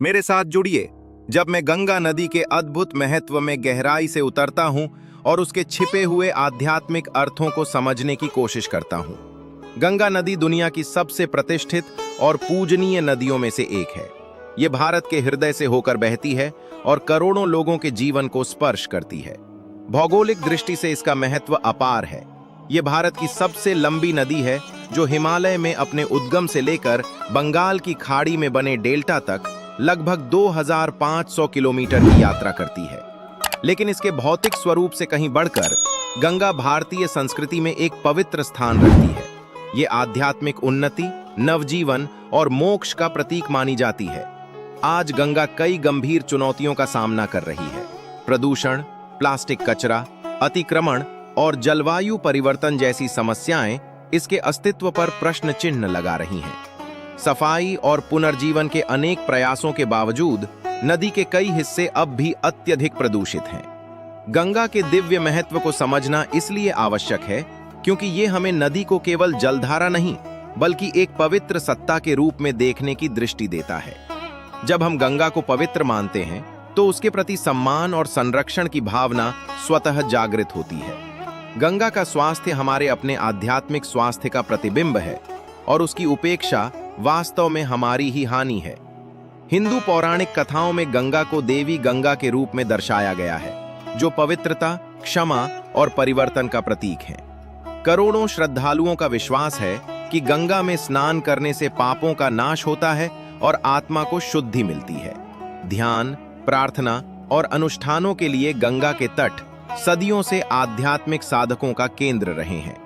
मेरे साथ जुड़िए जब मैं गंगा नदी के अद्भुत महत्व में गहराई से उतरता हूं और उसके छिपे हुए आध्यात्मिक अर्थों को समझने की कोशिश करता हूं। गंगा नदी दुनिया की सबसे प्रतिष्ठित और पूजनीय नदियों में से एक है। ये भारत के हृदय से होकर बहती है और करोड़ों लोगों के जीवन को स्पर्श करती है। भौगोलिक दृष्टि से इसका महत्व अपार है। ये भारत की सबसे लंबी नदी है, जो हिमालय में अपने उद्गम से लेकर बंगाल की खाड़ी में बने डेल्टा तक लगभग 2500 किलोमीटर की यात्रा करती है। लेकिन इसके भौतिक स्वरूप से कहीं बढ़कर गंगा भारतीय संस्कृति में एक पवित्र स्थान रखती है। ये आध्यात्मिक उन्नति, नवजीवन और मोक्ष का प्रतीक मानी जाती है। आज गंगा कई गंभीर चुनौतियों का सामना कर रही है। प्रदूषण, प्लास्टिक कचरा, अतिक्रमण और जलवायु परिवर्तन जैसी समस्याएं इसके अस्तित्व पर प्रश्न चिन्ह लगा रही हैं। सफाई और पुनर्जीवन के अनेक प्रयासों के बावजूद नदी के कई हिस्से अब भी अत्यधिक प्रदूषित हैं। गंगा के दिव्य महत्व को समझना इसलिए आवश्यक है क्योंकि ये हमें नदी को केवल जलधारा नहीं, बल्कि एक पवित्र सत्ता के रूप में देखने की दृष्टि देता है। जब हम गंगा को पवित्र मानते हैं, तो उसके प्रति सम्मान और संरक्षण की भावना स्वतः जागृत होती है। गंगा का स्वास्थ्य हमारे अपने आध्यात्मिक स्वास्थ्य का प्रतिबिंब है और उसकी उपेक्षा वास्तव में हमारी ही हानि है। हिंदू पौराणिक कथाओं में गंगा को देवी गंगा के रूप में दर्शाया गया है, जो पवित्रता, क्षमा और परिवर्तन का प्रतीक है। करोड़ों श्रद्धालुओं का विश्वास है कि गंगा में स्नान करने से पापों का नाश होता है और आत्मा को शुद्धि मिलती है। ध्यान, प्रार्थना और अनुष्ठानों के लिए गंगा के तट सदियों से आध्यात्मिक साधकों का केंद्र रहे हैं।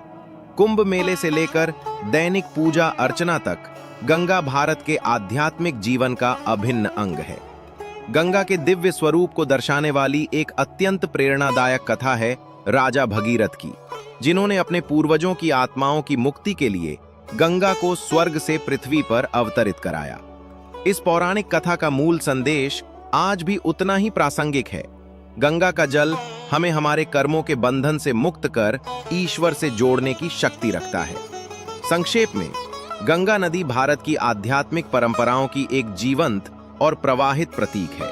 कुंभ मेले से लेकर दैनिक पूजा अर्चना तक गंगा भारत के आध्यात्मिक जीवन का अभिन्न अंग है। गंगा के दिव्य स्वरूप को दर्शाने वाली एक अत्यंत प्रेरणादायक कथा है राजा भगीरथ की, जिन्होंने अपने पूर्वजों की आत्माओं की मुक्ति के लिए गंगा को स्वर्ग से पृथ्वी पर अवतरित कराया। इस पौराणिक कथा का मूल संदेश आज भी उतना ही प्रासंगिक है। गंगा का जल हमें हमारे कर्मों के बंधन से मुक्त कर ईश्वर से जोड़ने की शक्ति रखता है। संक्षेप में, गंगा नदी भारत की आध्यात्मिक परंपराओं की एक जीवंत और प्रवाहित प्रतीक है।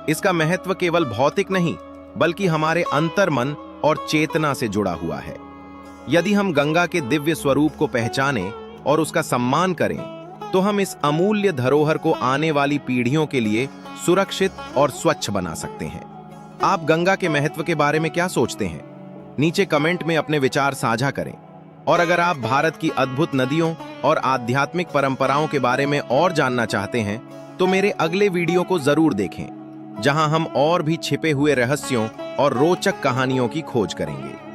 इसका महत्व केवल भौतिक नहीं, बल्कि हमारे अंतर्मन और चेतना से जुड़ा हुआ है। यदि हम गंगा के दिव्य स्वरूप को पहचानें और उसका सम्मान करें, तो हम इस अमूल्य धरोहर को आने वाली पीढ़ियों के लिए सुरक्षित और स्वच्छ बना सकते हैं। आप गंगा के महत्व के बारे में क्या सोचते हैं? नीचे कमेंट में अपने विचार साझा करें। और अगर आप भारत की अद्भुत नदियों और आध्यात्मिक परंपराओं के बारे में और जानना चाहते हैं, तो मेरे अगले वीडियो को जरूर देखें, जहां हम और भी छिपे हुए रहस्यों और रोचक कहानियों की खोज करेंगे।